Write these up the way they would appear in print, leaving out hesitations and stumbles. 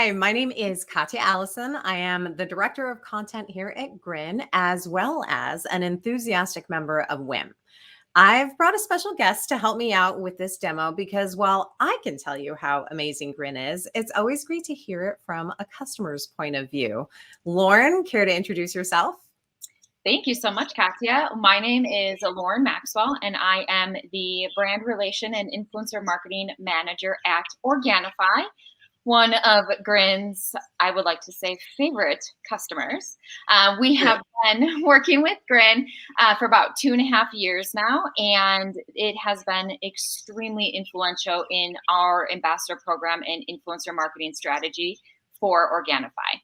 Hi, my name is Katya Allison. I am the Director of Content here at GRIN, as well as an enthusiastic member of WIM. I've brought a special guest to help me out with this demo because while I can tell you how amazing GRIN is, it's always great to hear it from a customer's point of view. Lauren, care to introduce yourself? Thank you so much, Katya. My name is Lauren Maxwell, and I am the Brand Relation and Influencer Marketing Manager at Organifi, one of GRIN's, I would like to say, favorite customers. We have been working with GRIN for about 2.5 years now, and it has been extremely influential in our ambassador program and influencer marketing strategy for Organifi.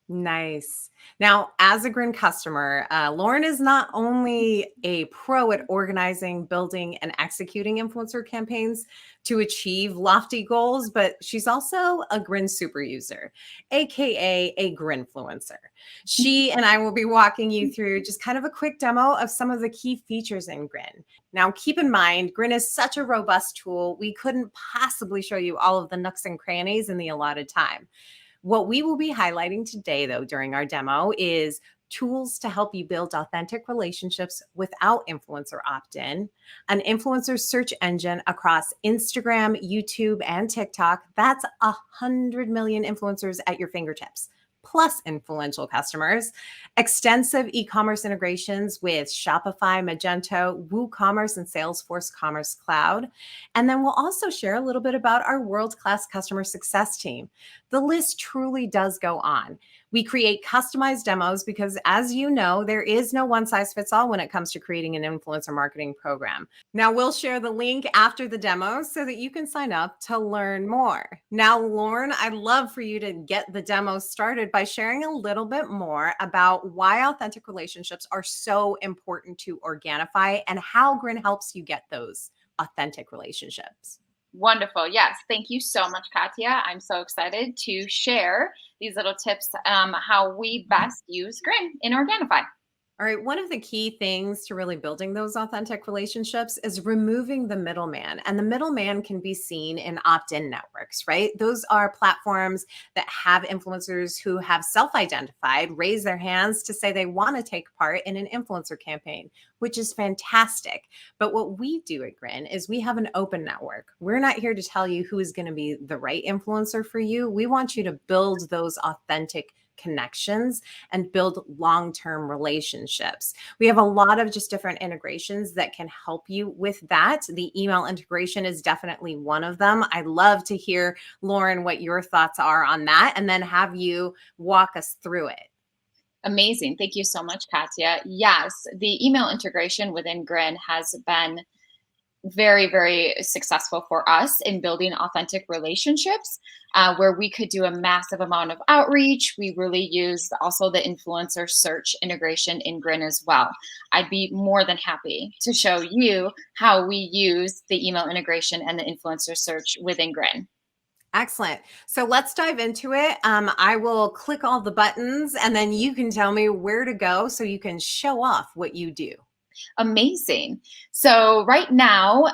Nice. Now, as a GRIN customer, Lauren is not only a pro at organizing, building, and executing influencer campaigns to achieve lofty goals, but she's also a GRIN super user, aka a GRINfluencer. She and I will be walking you through just kind of a quick demo of some of the key features in GRIN. Now, keep in mind, GRIN is such a robust tool, we couldn't possibly show you all of the nooks and crannies in the allotted time. What we will be highlighting today, though, during our demo is tools to help you build authentic relationships without influencer opt-in, an influencer search engine across Instagram, YouTube, and TikTok. That's 100 million influencers at your fingertips, plus influential customers, extensive e-commerce integrations with Shopify, Magento, WooCommerce, and Salesforce Commerce Cloud. And then we'll also share a little bit about our world-class customer success team. The list truly does go on. We create customized demos because, as you know, there is no one size fits all when it comes to creating an influencer marketing program. Now, we'll share the link after the demo so that you can sign up to learn more. Now, Lauren, I'd love for you to get the demo started by sharing a little bit more about why authentic relationships are so important to Organifi and how GRIN helps you get those authentic relationships. Wonderful. Yes. Thank you so much, Katya. I'm so excited to share these little tips, how we best use GRIN in Organifi. All right, one of the key things to really building those authentic relationships is removing the middleman. And the middleman can be seen in opt-in networks, right? Those are platforms that have influencers who have self-identified, raise their hands to say they want to take part in an influencer campaign, which is fantastic. But what we do at GRIN is we have an open network. We're not here to tell you who is going to be the right influencer for you. We want you to build those authentic connections and build long-term relationships. We have a lot of just different integrations that can help you with that. The email integration is definitely one of them. I'd love to hear, Lauren, what your thoughts are on that, and then have you walk us through it. Amazing. Thank you so much, Katya. Yes, the email integration within GRIN has been very, very successful for us in building authentic relationships where we could do a massive amount of outreach. We really use also the influencer search integration in GRIN as well. I'd be more than happy to show you how we use the email integration and the influencer search within GRIN. Excellent. So let's dive into it. I will click all the buttons and then you can tell me where to go so you can show off what you do. Amazing. So right now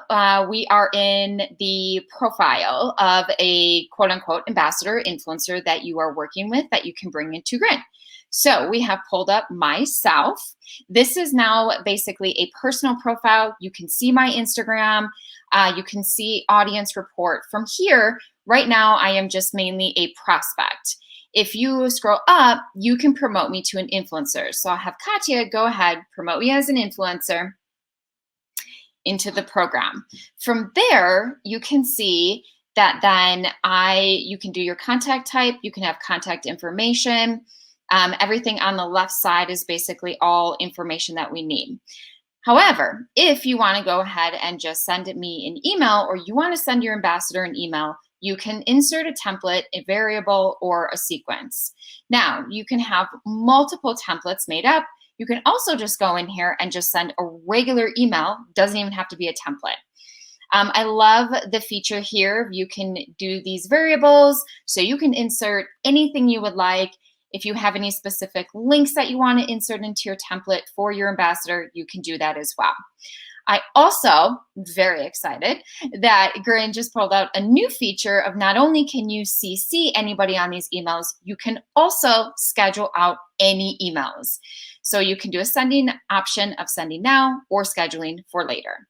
we are in the profile of a quote unquote ambassador influencer that you are working with that you can bring into GRIN. So we have pulled up myself. This is now basically a personal profile. You can see my Instagram. You can see audience report. From here, right now I am just mainly a prospect. If you scroll up, you can promote me to an influencer. So I'll have Katya go ahead, promote me as an influencer into the program. From there, you can see that then you can do your contact type, you can have contact information. Everything on the left side is basically all information that we need. However, if you want to go ahead and just send me an email, or you want to send your ambassador an email, you can insert a template, a variable, or a sequence. Now, you can have multiple templates made up. You can also just go in here and just send a regular email. Doesn't even have to be a template. I love the feature here. You can do these variables, so you can insert anything you would like. If you have any specific links that you want to insert into your template for your ambassador, you can do that as well. I also very excited that GRIN just pulled out a new feature of not only can you CC anybody on these emails, you can also schedule out any emails. So you can do a sending option of sending now or scheduling for later,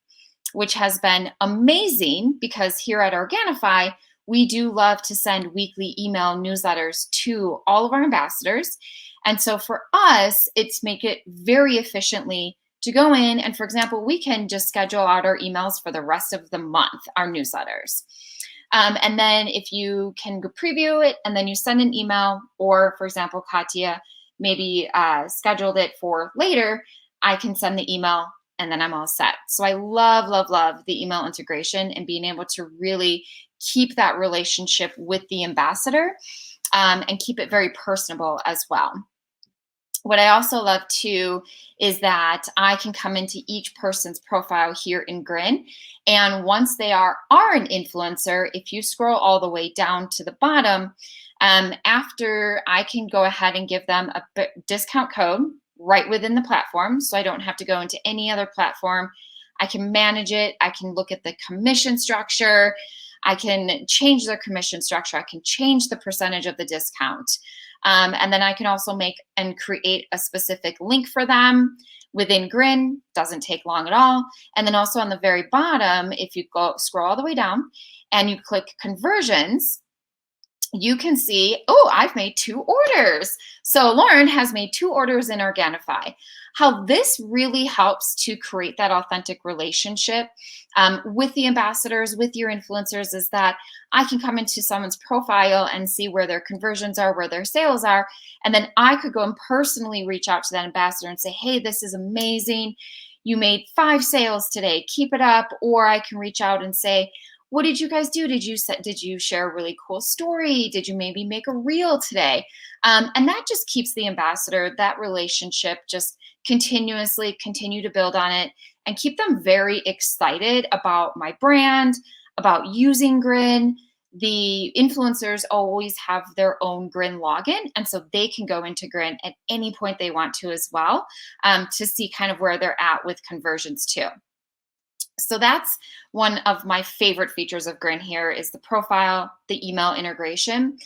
which has been amazing because here at Organifi, we do love to send weekly email newsletters to all of our ambassadors. And so for us, it's make it very efficiently to go in and, for example, we can just schedule out our emails for the rest of the month, our newsletters. And then if you can go preview it and then you send an email, or for example, Katya maybe scheduled it for later, I can send the email and then I'm all set. So I love, love, love the email integration and being able to really keep that relationship with the ambassador and keep it very personable as well. What I also love too is that I can come into each person's profile here in GRIN. And once they are an influencer, if you scroll all the way down to the bottom, after I can go ahead and give them a discount code right within the platform. So I don't have to go into any other platform. I can manage it. I can look at the commission structure. I can change their commission structure. I can change the percentage of the discount. And then I can also make and create a specific link for them within GRIN. Doesn't take long at all. And then also on the very bottom, if you go scroll all the way down and you click conversions, you can see, oh, I've made 2 orders. So Lauren has made 2 orders in Organifi. How this really helps to create that authentic relationship with the ambassadors, with your influencers, is that I can come into someone's profile and see where their conversions are, where their sales are, and then I could go and personally reach out to that ambassador and say, hey, this is amazing. You made 5 sales today. Keep it up. Or I can reach out and say, what did you guys do? Did you share a really cool story? Did you maybe make a reel today? And that just keeps the ambassador, that relationship, just continue to build on it and keep them very excited about my brand, about using GRIN. The influencers always have their own GRIN login, and so they can go into GRIN at any point they want to as well, to see kind of where they're at with conversions too. So that's one of my favorite features of GRIN here is the profile, the email integration.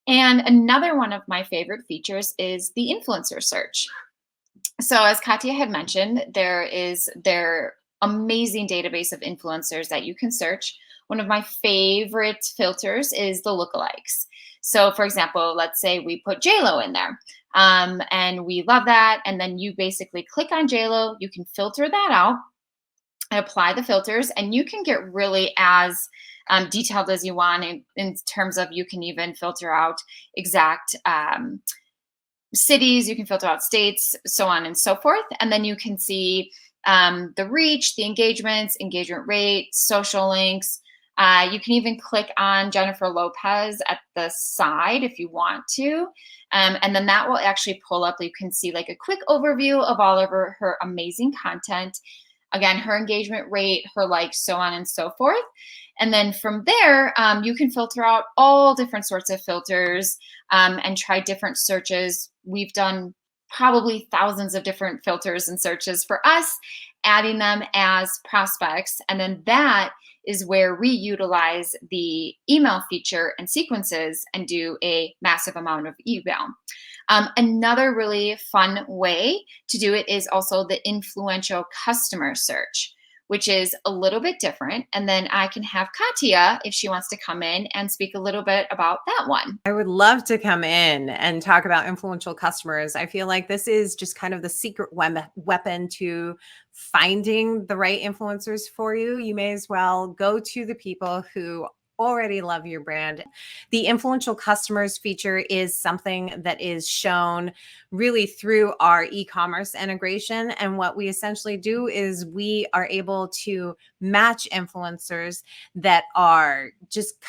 And another one of my favorite features is the influencer search. So as Katya had mentioned, there is their amazing database of influencers that you can search. One of my favorite filters is the lookalikes. So for example, let's say we put JLo in there and we love that. And then you basically click on JLo, you can filter that out, apply the filters, and you can get really as detailed as you want in terms of you can even filter out exact cities, you can filter out states, so on and so forth. And then you can see the reach, the engagements, engagement rate, social links. You can even click on Jennifer Lopez at the side if you want to. And then that will actually pull up, you can see like a quick overview of all of her amazing content. Again, her engagement rate, her likes, so on and so forth. And then from there, you can filter out all different sorts of filters and try different searches. We've done probably thousands of different filters and searches for us, adding them as prospects. And then that is where we utilize the email feature and sequences and do a massive amount of email. Another really fun way to do it is also the influential customer search, which is a little bit different. And then I can have Katya, if she wants to come in and speak a little bit about that one. I would love to come in and talk about influential customers. I feel like this is just kind of the secret weapon to finding the right influencers for you. You may as well go to the people who already love your brand. The influential customers feature is something that is shown really through our e-commerce integration. And what we essentially do is we are able to match influencers that are just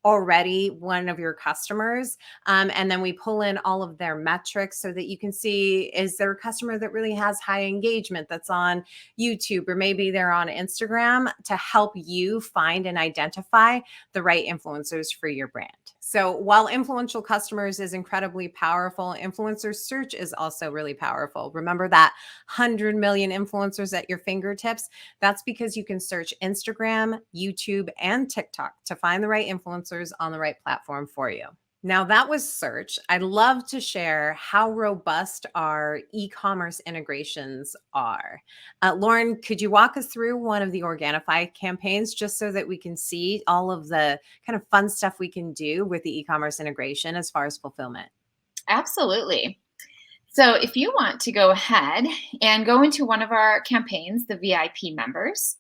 already one of your customers. And then we pull in all of their metrics so that you can see, is there a customer that really has high engagement that's on YouTube, or maybe they're on Instagram, to help you find and identify the right influencers for your brand. So while influential customers is incredibly powerful, influencer search is also really powerful. Remember that 100 million influencers at your fingertips? That's because you can search Instagram, YouTube, and TikTok to find the right influencers on the right platform for you. Now, that was search. I'd love to share how robust our e-commerce integrations are. Lauren, could you walk us through one of the Organifi campaigns just so that we can see all of the kind of fun stuff we can do with the e-commerce integration as far as fulfillment? Absolutely. So if you want to go ahead and go into one of our campaigns, the VIP members,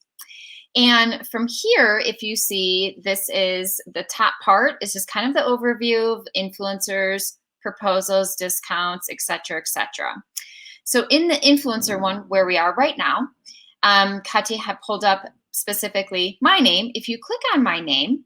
and from here, if you see, this is the top part, is just kind of the overview of influencers, proposals, discounts, et cetera, et cetera. So in the influencer one where we are right now, Katya had pulled up specifically my name. If you click on my name,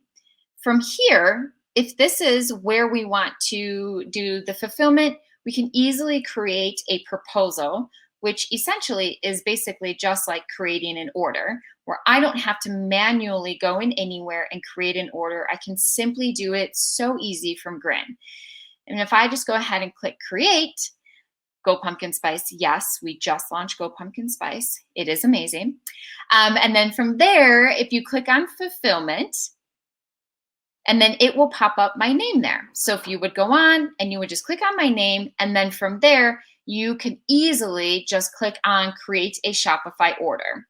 from here, if this is where we want to do the fulfillment, we can easily create a proposal, which essentially is basically just like creating an order, where I don't have to manually go in anywhere and create an order. I can simply do it so easy from GRIN. And if I just go ahead and click create, Go Pumpkin Spice. Yes, we just launched Go Pumpkin Spice. It is amazing. And then from there, if you click on fulfillment, and then it will pop up my name there. So if you would go on and you would just click on my name, and then from there, you can easily just click on create a Shopify order.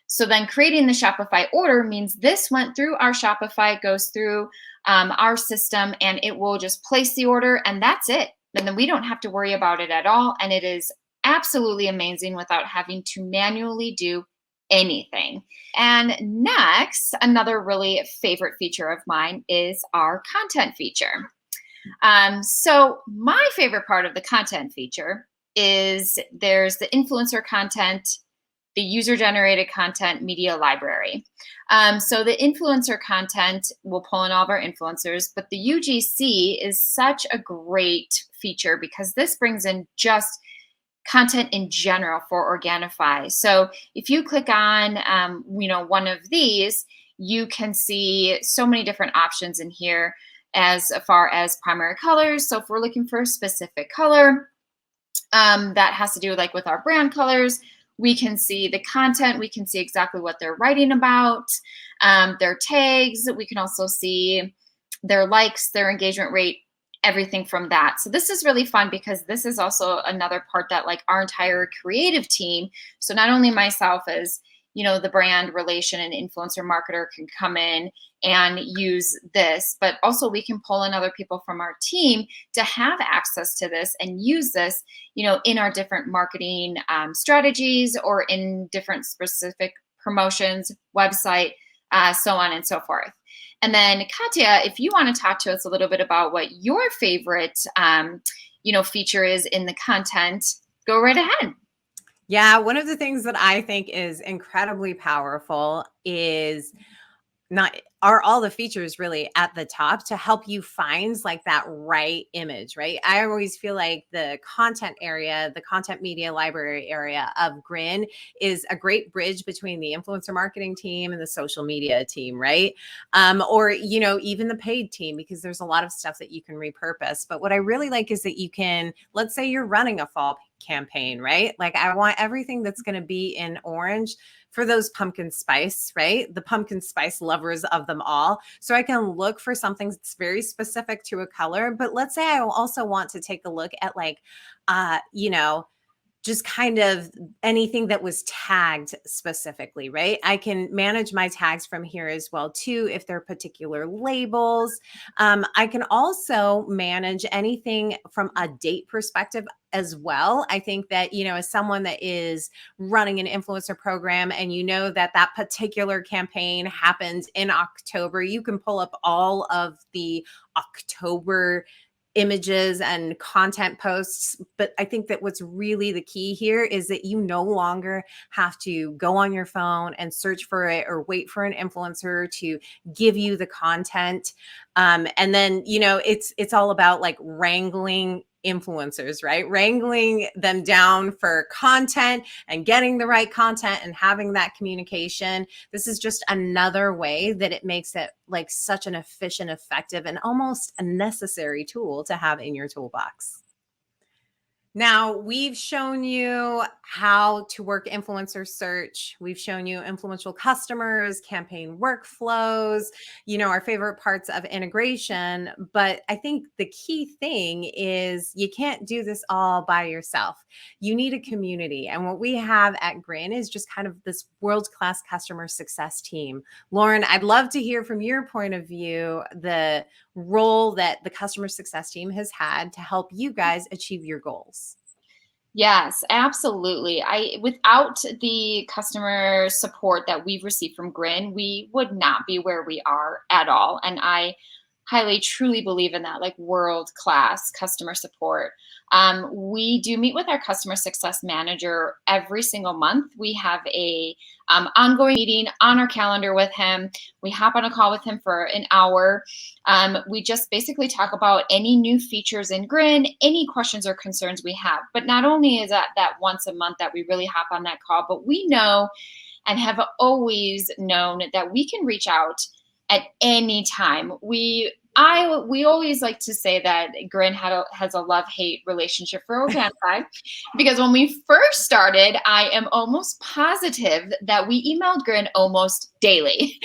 So then creating the Shopify order means this went through our Shopify, goes through our system, and it will just place the order, and that's it. And then we don't have to worry about it at all. And it is absolutely amazing without having to manually do anything. And next, another really favorite feature of mine is our content feature. So my favorite part of the content feature is there's the influencer content, the user-generated content media library. So the influencer content will pull in all of our influencers, but the UGC is such a great feature because this brings in just content in general for Organifi. So if you click on one of these, you can see so many different options in here as far as primary colors. So if we're looking for a specific color that has to do like with our brand colors, we can see the content, we can see exactly what they're writing about, their tags, we can also see their likes, their engagement rate, everything from that. So this is really fun because this is also another part that like our entire creative team, so not only myself as the brand relation and influencer marketer can come in and use this, but also we can pull in other people from our team to have access to this and use this, in our different marketing strategies or in different specific promotions, website, so on and so forth. And then Katya, if you want to talk to us a little bit about what your favorite, feature is in the content, go right ahead. Yeah, one of the things that I think is incredibly powerful is are all the features really at the top to help you find like that right image, right? I always feel like the content area, the content media library area of GRIN is a great bridge between the influencer marketing team and the social media team, right? Or, even the paid team, because there's a lot of stuff that you can repurpose. But what I really like is that you can, let's say you're running a fall campaign, right? Like I want everything that's going to be in orange for those pumpkin spice, right? The pumpkin spice lovers of them all. So I can look for something that's very specific to a color. But let's say I also want to take a look at like, just kind of anything that was tagged specifically, right? I can manage my tags from here as well too, if they're particular labels. I can also manage anything from a date perspective as well. I think that, as someone that is running an influencer program and that particular campaign happened in October, you can pull up all of the October images and content posts. But I think that what's really the key here is that you no longer have to go on your phone and search for it or wait for an influencer to give you the content. And then, it's all about like wrangling influencers, right? Wrangling them down for content and getting the right content and having that communication. This is just another way that it makes it like such an efficient, effective, and almost a necessary tool to have in your toolbox. Now, we've shown you how to work influencer search. We've shown you influential customers, campaign workflows, our favorite parts of integration. But I think the key thing is you can't do this all by yourself. You need a community. And what we have at GRIN is just kind of this world-class customer success team. Lauren, I'd love to hear from your point of view, the role that the customer success team has had to help you guys achieve your goals. Yes, absolutely. Without the customer support that we've received from GRIN, we would not be where we are at all. And I highly, truly believe in that, like world-class customer support. We do meet with our customer success manager every single month. We have a ongoing meeting on our calendar with him. We hop on a call with him for an hour. We just basically talk about any new features in GRIN, any questions or concerns we have. But not only is that once a month that we really hop on that call, but we know and have always known that we can reach out at any time. We always like to say that GRIN has a love-hate relationship for Organifi because when we first started, I am almost positive that we emailed GRIN almost daily.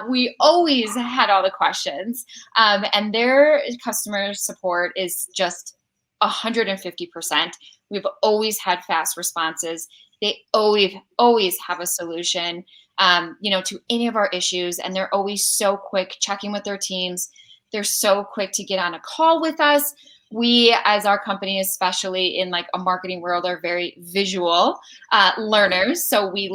We always had all the questions, and their customer support is just 150%. We've always had fast responses. They always have a solution, to any of our issues, and they're always so quick checking with their teams. They're so quick to get on a call with us. We, as our company, especially in like a marketing world, are very visual learners. So we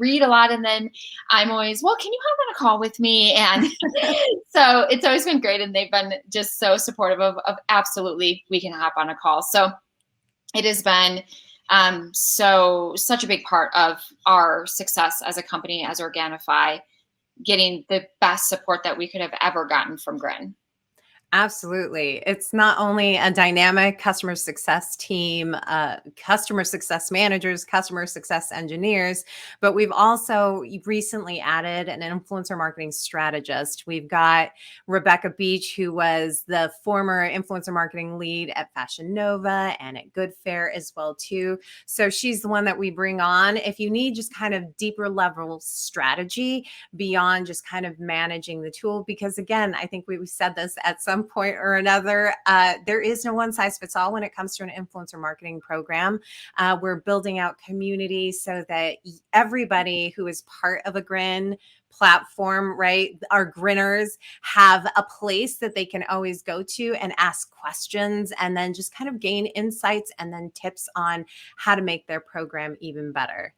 read a lot, and then I'm always, well, can you hop on a call with me? And so it's always been great. And they've been just so supportive of absolutely, we can hop on a call. So it has been such a big part of our success as a company, as Organifi, getting the best support that we could have ever gotten from GRIN. Absolutely. It's not only a dynamic customer success team, customer success managers, customer success engineers, but we've also recently added an influencer marketing strategist. We've got Rebecca Beach, who was the former influencer marketing lead at Fashion Nova and at Good Fair as well too. So she's the one that we bring on if you need just kind of deeper level strategy beyond just kind of managing the tool. Because again, I think we said this at some point or another, there is no one size fits all when it comes to an influencer marketing program. We're building out community so that everybody who is part of a GRIN platform, right, our GRINers have a place that they can always go to and ask questions and then just kind of gain insights and then tips on how to make their program even better.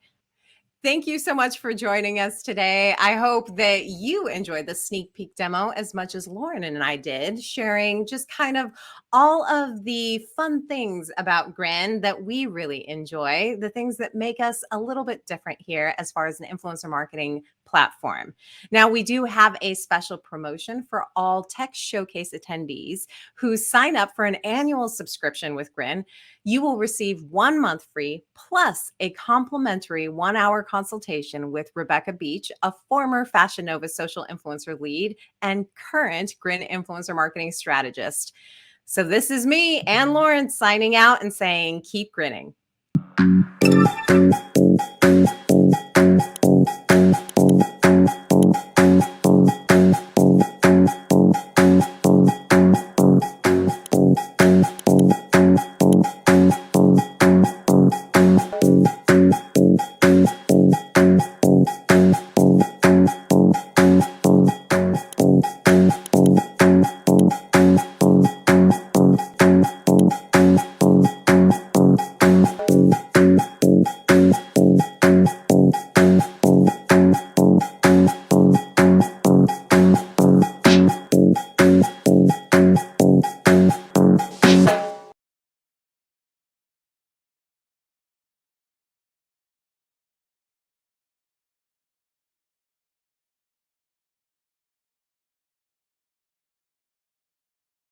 Thank you so much for joining us today. I hope that you enjoyed the sneak peek demo as much as Lauren and I did, sharing just kind of all of the fun things about GRIN that we really enjoy, the things that make us a little bit different here as far as an influencer marketing platform. Now, we do have a special promotion for all Tech Showcase attendees who sign up for an annual subscription with GRIN. You will receive 1 month free plus a complimentary 1-hour consultation with Rebecca Beach, a former Fashion Nova social influencer lead and current GRIN influencer marketing strategist. So this is me and Lauren signing out and saying, keep grinning.